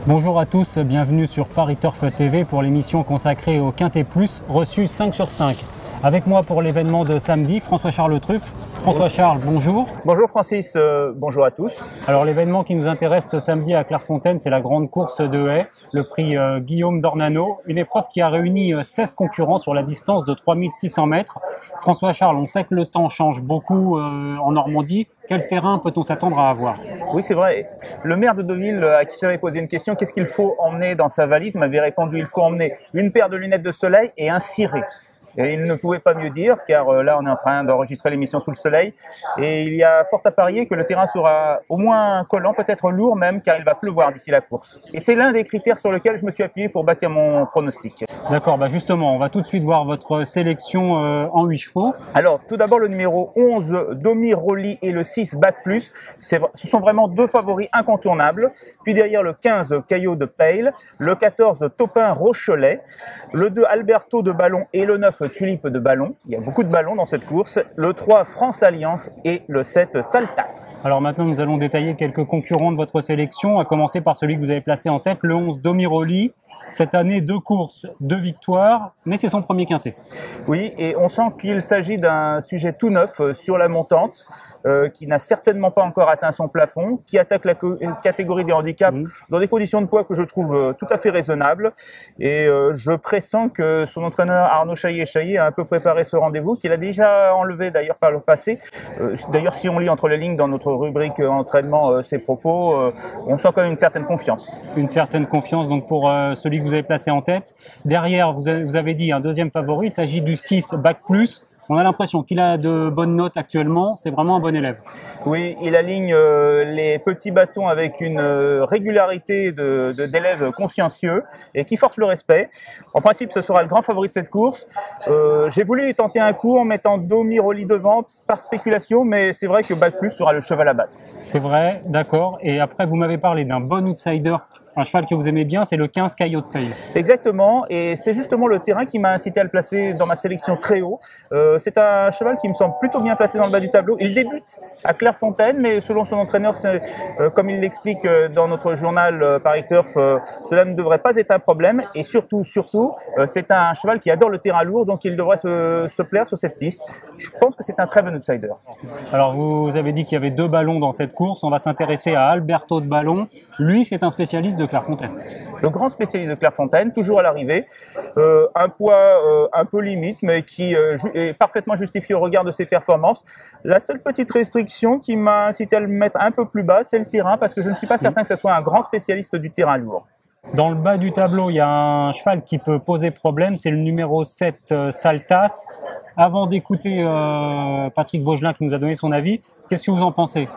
Bonjour à tous, bienvenue sur Paris Turf TV pour l'émission consacrée au Quintet Plus, reçu 5 sur 5. Avec moi pour l'événement de samedi, François-Charles Truffe. François-Charles, bonjour. Bonjour Francis, bonjour à tous. Alors l'événement qui nous intéresse ce samedi à Clairefontaine, c'est la grande course de haies, le prix Guillaume d'Ornano, une épreuve qui a réuni 16 concurrents sur la distance de 3600 mètres. François-Charles, on sait que le temps change beaucoup en Normandie. Quel terrain peut-on s'attendre à avoir? Oui, c'est vrai. Le maire de Deauville, à qui j'avais posé une question, qu'est-ce qu'il faut emmener dans sa valise, m'avait répondu, il faut emmener une paire de lunettes de soleil et un ciré. Et il ne pouvait pas mieux dire, car là on est en train d'enregistrer l'émission sous le soleil, et il y a fort à parier que le terrain sera au moins collant, peut-être lourd même, car il va pleuvoir d'ici la course. Et c'est l'un des critères sur lequel je me suis appuyé pour bâtir mon pronostic. D'accord, justement, on va tout de suite voir votre sélection en 8 chevaux. Alors, tout d'abord le numéro 11, Domi Rolly, et le 6, Bac Plus. Ce sont vraiment deux favoris incontournables. Puis derrière le 15, Caillot de Pale, le 14, Topin Rochelet, le 2, Alberto de Ballon, et le 9, Tulipe de Ballon. Il y a beaucoup de ballons dans cette course. Le 3, France Alliance, et le 7, Saltas. Alors maintenant, nous allons détailler quelques concurrents de votre sélection, à commencer par celui que vous avez placé en tête, le 11, Domi Rolly. Cette année, 2 courses, 2 victoires, mais c'est son premier quintet. Oui, et on sent qu'il s'agit d'un sujet tout neuf sur la montante, qui n'a certainement pas encore atteint son plafond, qui attaque la catégorie des handicaps dans des conditions de poids que je trouve tout à fait raisonnables. Et je pressens que son entraîneur Arnaud Chaillet a un peu préparé ce rendez-vous, qu'il a déjà enlevé d'ailleurs par le passé. D'ailleurs, si on lit entre les lignes dans notre rubrique entraînement ses propos, on sent quand même une certaine confiance. Une certaine confiance donc pour celui que vous avez placé en tête. Derrière, vous avez dit un deuxième favori, il s'agit du 6 Bac Plus. On a l'impression qu'il a de bonnes notes actuellement, c'est vraiment un bon élève. Oui, il aligne les petits bâtons avec une régularité d'élèves consciencieux et qui force le respect. En principe, ce sera le grand favori de cette course. J'ai voulu tenter un coup en mettant Domi Rolly devant par spéculation, mais c'est vrai que Bac Plus sera le cheval à battre. C'est vrai, d'accord. Et après, vous m'avez parlé d'un bon outsider, un cheval que vous aimez bien, c'est le 15 Caillot de Pale. Exactement, et c'est justement le terrain qui m'a incité à le placer dans ma sélection très haut. C'est un cheval qui me semble plutôt bien placé dans le bas du tableau. Il débute à Clairefontaine, mais selon son entraîneur, comme il l'explique dans notre journal Paris Turf, cela ne devrait pas être un problème. Et surtout, c'est un cheval qui adore le terrain lourd, donc il devrait se plaire sur cette piste. Je pense que c'est un très bon outsider. Alors vous avez dit qu'il y avait 2 ballons dans cette course. On va s'intéresser à Alberto de Ballon. Lui, c'est un spécialiste de Clairefontaine. Le grand spécialiste de Clairefontaine, toujours à l'arrivée. Un poids un peu limite, mais qui est parfaitement justifié au regard de ses performances. La seule petite restriction qui m'a incité à le mettre un peu plus bas, c'est le terrain, parce que je ne suis pas certain que ce soit un grand spécialiste du terrain lourd. Dans le bas du tableau, il y a un cheval qui peut poser problème, c'est le numéro 7, Saltas. Avant d'écouter Patrick Vaugelin qui nous a donné son avis, qu'est-ce que vous en pensez ?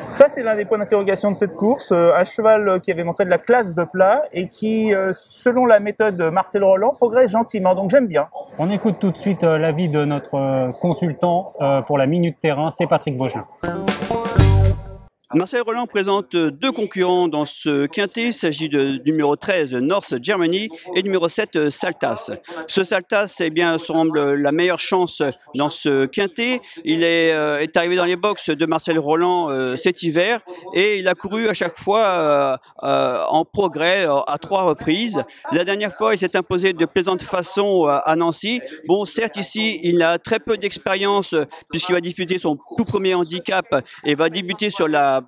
Ça, c'est l'un des points d'interrogation de cette course. Un cheval qui avait montré de la classe de plat et qui, selon la méthode de Marcel Roland, progresse gentiment. Donc j'aime bien. On écoute tout de suite l'avis de notre consultant pour la Minute Terrain, c'est Patrick Vaugelin. Marcel Roland présente 2 concurrents dans ce quintet. Il s'agit de numéro 13, North Germany, et numéro 7, Saltas. Ce Saltas, semble la meilleure chance dans ce quintet. Il est arrivé dans les box de Marcel Roland cet hiver, et il a couru à chaque fois en progrès à 3 reprises. La dernière fois, il s'est imposé de plaisante façon à Nancy. Bon, certes, ici, il a très peu d'expérience puisqu'il va disputer son tout premier handicap et va débuter sur la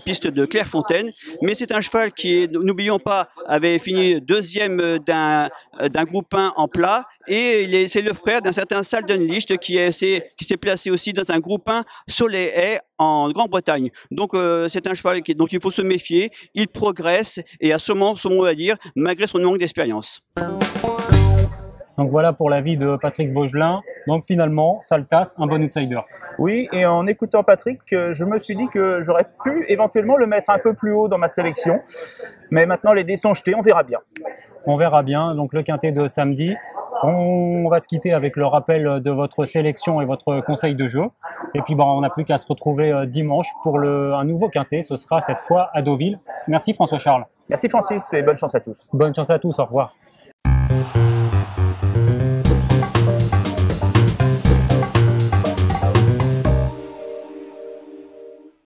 piste de Clairefontaine, mais c'est un cheval qui, n'oublions pas, avait fini 2e d'un groupe 1 en plat, et c'est le frère d'un certain Saldenlicht qui s'est placé aussi dans un groupe 1 sur les haies en Grande-Bretagne. Donc c'est un cheval donc il faut se méfier, il progresse et a sûrement son mot à dire malgré son manque d'expérience. Donc voilà pour l'avis de Patrick Vaugelin. Donc finalement, Saltas, un bon outsider. Oui, et en écoutant Patrick, je me suis dit que j'aurais pu éventuellement le mettre un peu plus haut dans ma sélection. Mais maintenant, les dés sont jetés, on verra bien. On verra bien. Donc le quintet de samedi. On va se quitter avec le rappel de votre sélection et votre conseil de jeu. Et puis on n'a plus qu'à se retrouver dimanche pour un nouveau quintet. Ce sera cette fois à Deauville. Merci François-Charles. Merci Francis et bonne chance à tous. Bonne chance à tous, au revoir.